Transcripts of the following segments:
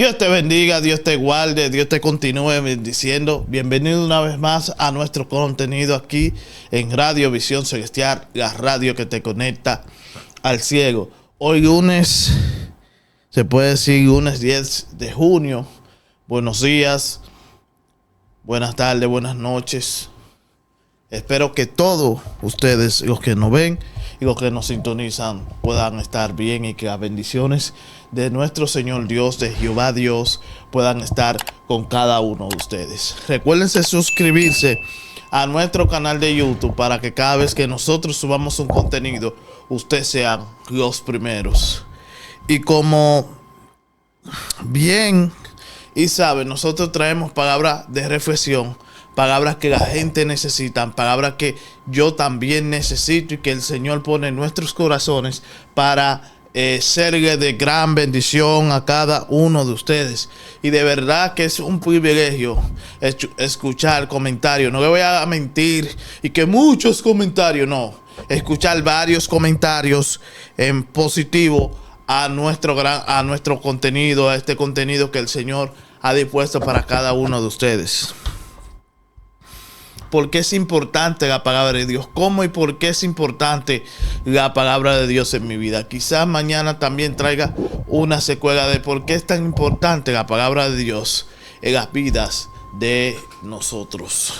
Dios te bendiga, Dios te guarde, Dios te continúe bendiciendo. Bienvenido una vez más a nuestro contenido aquí en Radio Visión Celestial, la radio que te conecta al cielo. Hoy lunes, se puede decir lunes 10 de junio. Buenos días, buenas tardes, buenas noches. Espero que todos ustedes, los que nos ven y los que nos sintonizan, puedan estar bien y que las bendiciones de nuestro Señor Dios, de Jehová Dios, puedan estar con cada uno de ustedes. Recuérdense suscribirse a nuestro canal de YouTube para que cada vez que nosotros subamos un contenido, ustedes sean los primeros. Y como bien y saben, nosotros traemos palabras de reflexión, palabras que la gente necesita, palabras que yo también necesito y que el Señor pone en nuestros corazones para serle de gran bendición a cada uno de ustedes. Y de verdad que es un privilegio escuchar comentarios. No le voy a mentir y que muchos comentarios, no. Escuchar varios comentarios en positivo a nuestro contenido, a este contenido que el Señor ha dispuesto para cada uno de ustedes. ¿Por qué es importante la palabra de Dios? ¿Cómo y por qué es importante la palabra de Dios en mi vida? Quizás mañana también traiga una secuela de por qué es tan importante la palabra de Dios en las vidas de nosotros.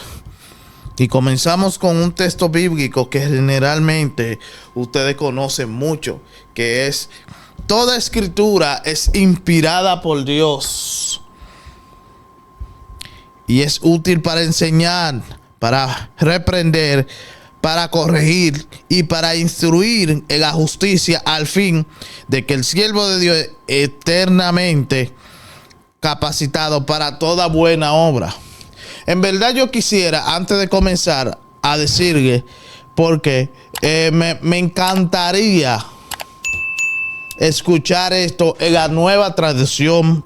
Y comenzamos con un texto bíblico que generalmente ustedes conocen mucho, que es: toda escritura es inspirada por Dios y es útil para enseñar, para reprender, para corregir y para instruir en la justicia, al fin de que el siervo de Dios eternamente capacitado para toda buena obra. En verdad yo quisiera, antes de comenzar, a decirle, porque me encantaría escuchar esto en la nueva traducción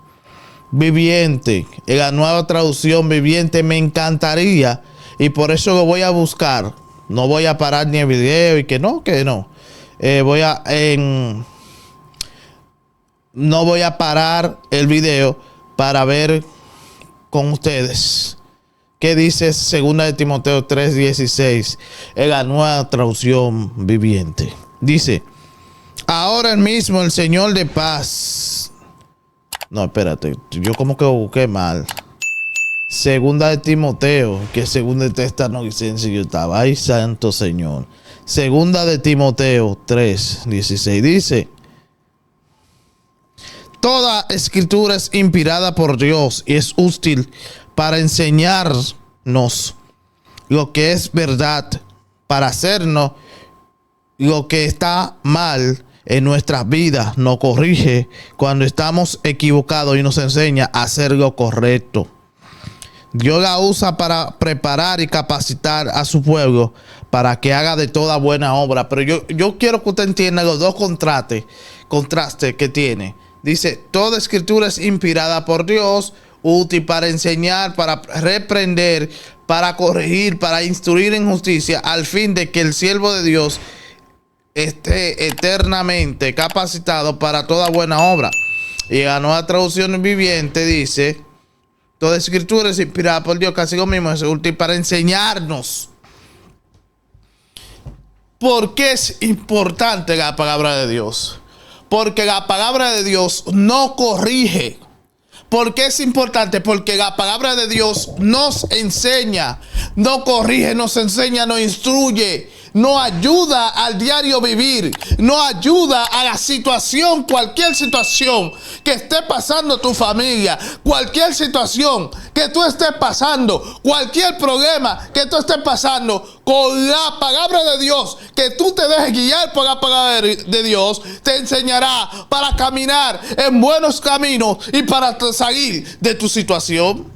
viviente, en la nueva traducción viviente, me encantaría. Y por eso lo voy a buscar. No voy a parar ni el video y que no. No voy a parar el video para ver con ustedes qué dice 2 de Timoteo 3:16 en la nueva traducción viviente. Dice: ahora mismo el Señor de paz. No, espérate. Yo como que lo busqué mal. 2 de Timoteo, que segunda de esta no licencia yo estaba. Ay, santo Señor. 2 de Timoteo 3:16 dice: toda escritura es inspirada por Dios y es útil para enseñarnos lo que es verdad, para hacernos lo que está mal en nuestras vidas, nos corrige cuando estamos equivocados y nos enseña a hacer lo correcto. Dios la usa para preparar y capacitar a su pueblo para que haga de toda buena obra. Pero yo quiero que usted entienda los dos contrastes que tiene. Dice: toda escritura es inspirada por Dios, útil para enseñar, para reprender, para corregir, para instruir en justicia, al fin de que el siervo de Dios esté eternamente capacitado para toda buena obra. Y la nueva traducción viviente dice: toda escritura es inspirada por Dios, casi lo mismo, es útil para enseñarnos. ¿Por qué es importante la palabra de Dios? Porque la palabra de Dios no corrige. ¿Por qué es importante? Porque la palabra de Dios nos enseña, no corrige, nos enseña, nos instruye, nos ayuda al diario vivir, nos ayuda a la situación, cualquier situación que esté pasando tu familia, cualquier situación que tú estés pasando, cualquier problema que tú estés pasando, con la palabra de Dios, que tú te dejes guiar por la palabra de Dios, te enseñará para caminar en buenos caminos y para salir de tu situación.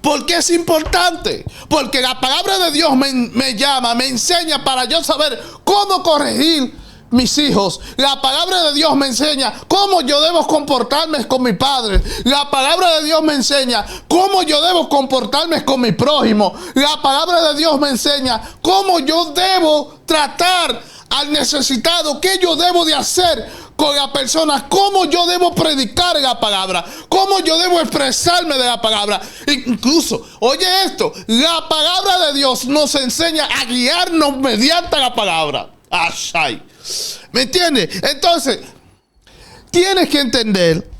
¿Por qué es importante? Porque la palabra de Dios me llama, me enseña para yo saber cómo corregir mis hijos. La palabra de Dios me enseña cómo yo debo comportarme con mi padre. La palabra de Dios me enseña cómo yo debo comportarme con mi prójimo. La palabra de Dios me enseña cómo yo debo tratar al necesitado, qué yo debo de hacer con la persona cómo yo debo predicar la palabra, cómo yo debo expresarme de la palabra. Incluso, oye esto, la palabra de Dios nos enseña a guiarnos mediante la palabra. Ay, ¿me entiendes? Entonces, tienes que entender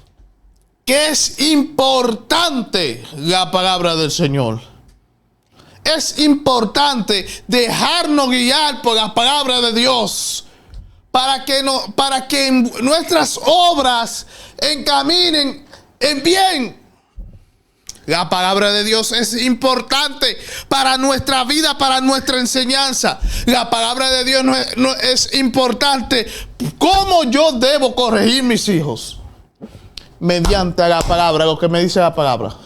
que es importante la palabra del Señor. Es importante dejarnos guiar por la palabra de Dios para que nuestras obras encaminen en bien. La palabra de Dios es importante para nuestra vida, para nuestra enseñanza. La palabra de Dios no es importante. ¿Cómo yo debo corregir mis hijos? Mediante la palabra, lo que me dice la palabra.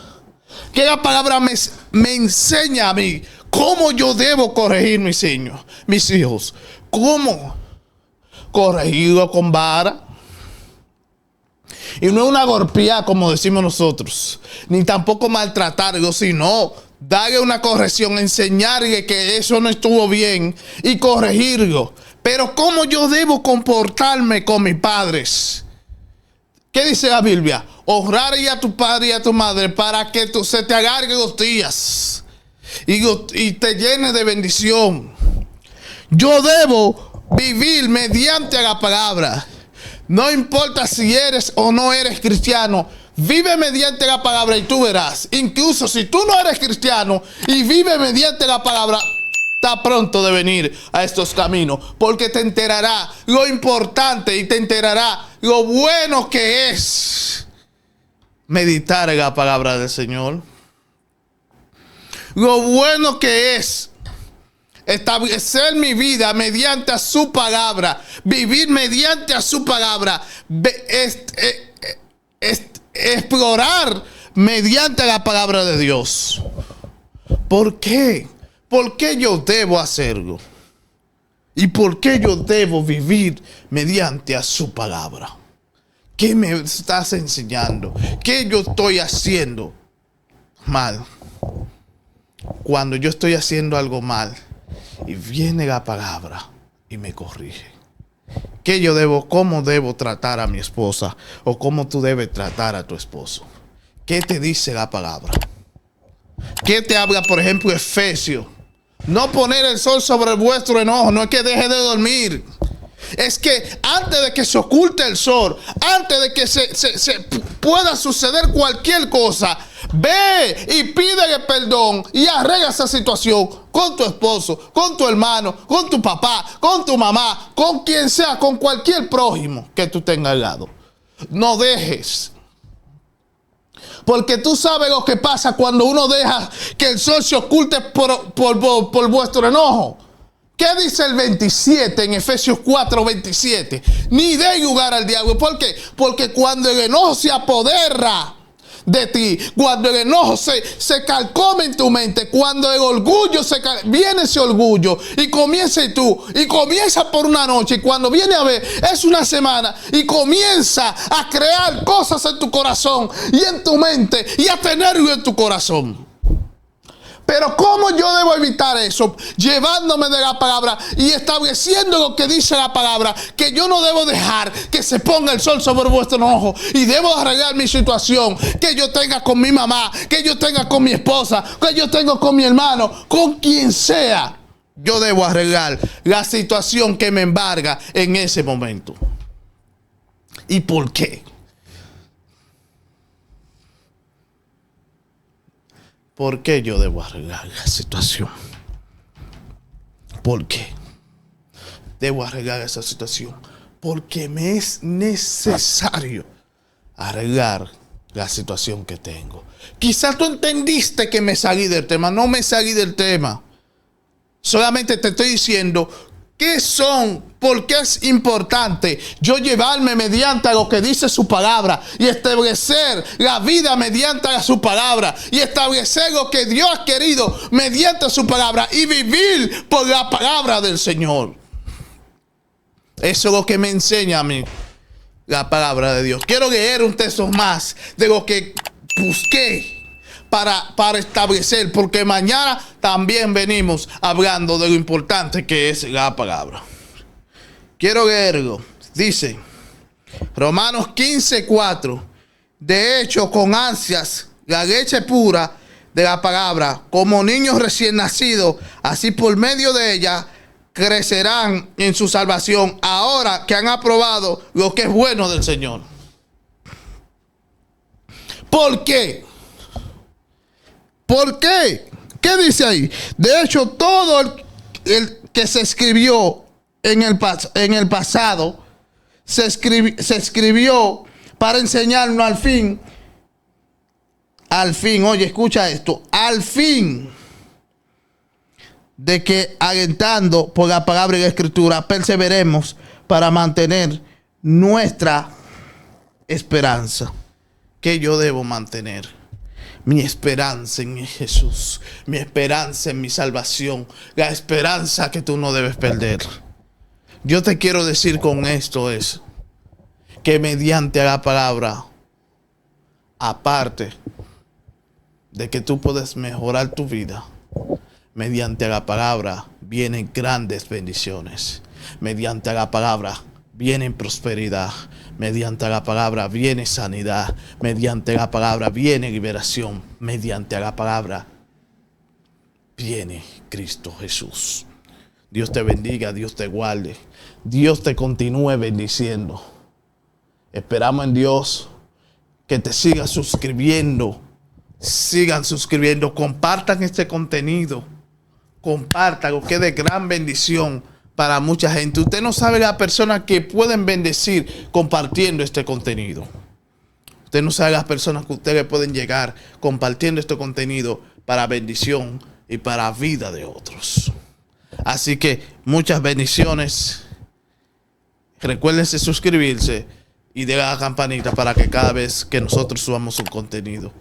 Que la palabra me enseña a mí cómo yo debo corregir mis hijos. ¿Cómo? Corregirlo con vara. Y no es una golpeada como decimos nosotros. Ni tampoco maltratarlo, sino darle una corrección, enseñarle que eso no estuvo bien y corregirlo. Pero ¿cómo yo debo comportarme con mis padres? ¿Qué dice la Biblia? Honrar a tu padre y a tu madre para que se te alarguen los días y te llenes de bendición. Yo debo vivir mediante la palabra. No importa si eres o no eres cristiano, vive mediante la palabra y tú verás. Incluso si tú no eres cristiano y vive mediante la palabra, está pronto de venir a estos caminos, porque te enterará lo importante y te enterará lo bueno que es meditar en la palabra del Señor. Lo bueno que es establecer mi vida mediante a su palabra, vivir mediante a su palabra, explorar mediante la palabra de Dios. ¿Por qué? ¿Por qué yo debo hacerlo? ¿Y por qué yo debo vivir mediante a su palabra? ¿Qué me estás enseñando? ¿Qué yo estoy haciendo mal? Cuando yo estoy haciendo algo mal y viene la palabra y me corrige. ¿Qué yo debo, cómo debo tratar a mi esposa? O cómo tú debes tratar a tu esposo. ¿Qué te dice la palabra? ¿Qué te habla, por ejemplo, Efesios? No poner el sol sobre vuestro enojo, no es que deje de dormir. Es que antes de que se oculte el sol, antes de que se pueda suceder cualquier cosa, ve y pídele perdón y arregla esa situación con tu esposo, con tu hermano, con tu papá, con tu mamá, con quien sea, con cualquier prójimo que tú tengas al lado. No dejes. Porque tú sabes lo que pasa cuando uno deja que el sol se oculte por vuestro enojo. ¿Qué dice el 27 en Efesios 4, 27? Ni dé lugar al diablo. ¿Por qué? Porque cuando el enojo se apodera de ti, cuando el enojo se calcome en tu mente, cuando el orgullo viene ese orgullo y comienza por una noche, y cuando viene a ver es una semana y comienza a crear cosas en tu corazón y en tu mente y a tenerlo en tu corazón. Pero ¿cómo yo debo evitar eso? Llevándome de la palabra y estableciendo lo que dice la palabra, que yo no debo dejar que se ponga el sol sobre vuestro enojo y debo arreglar mi situación que yo tenga con mi mamá, que yo tenga con mi esposa, que yo tenga con mi hermano, con quien sea. Yo debo arreglar la situación que me embarga en ese momento. ¿Y por qué? ¿Por qué yo debo arreglar la situación? ¿Por qué debo arreglar esa situación? Porque me es necesario arreglar la situación que tengo. Quizás tú entendiste que me salí del tema. No me salí del tema. Solamente te estoy diciendo qué son, por qué es importante yo llevarme mediante a lo que dice su palabra y establecer la vida mediante a su palabra y establecer lo que Dios ha querido mediante su palabra y vivir por la palabra del Señor. Eso es lo que me enseña a mí la palabra de Dios. Quiero leer un texto más de lo que busqué para establecer, porque mañana también venimos hablando de lo importante que es la palabra. Quiero leerlo. Dice Romanos 15:4. De hecho, con ansias, la leche pura de la palabra, como niños recién nacidos, así por medio de ella crecerán en su salvación, ahora que han aprobado lo que es bueno del Señor. ¿Por qué? ¿Por qué? ¿Qué dice ahí? De hecho, todo el que se escribió en el pasado se escribió para enseñarnos al fin, oye, escucha esto, al fin de que alentando por la palabra y la escritura perseveremos para mantener nuestra esperanza. ¿Qué yo debo mantener? Mi esperanza en Jesús, mi esperanza en mi salvación, la esperanza que tú no debes perder. Yo te quiero decir con esto es que mediante la palabra, aparte de que tú puedes mejorar tu vida, mediante la palabra vienen grandes bendiciones. Mediante la palabra viene prosperidad. Mediante la palabra viene sanidad. Mediante la palabra viene liberación. Mediante la palabra viene Cristo Jesús. Dios te bendiga, Dios te guarde. Dios te continúe bendiciendo. Esperamos en Dios que te siga suscribiendo. Sigan suscribiendo. Compartan este contenido. Compártalo, que es de gran bendición para mucha gente. Usted no sabe las personas que pueden bendecir compartiendo este contenido. Usted no sabe las personas que ustedes pueden llegar compartiendo este contenido para bendición y para vida de otros. Así que muchas bendiciones. Recuérdense suscribirse y darle a la campanita para que cada vez que nosotros subamos un contenido,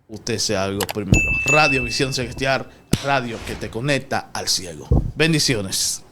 usted sea algo primero. Radio Visión Celestial, radio que te conecta al cielo. Bendiciones.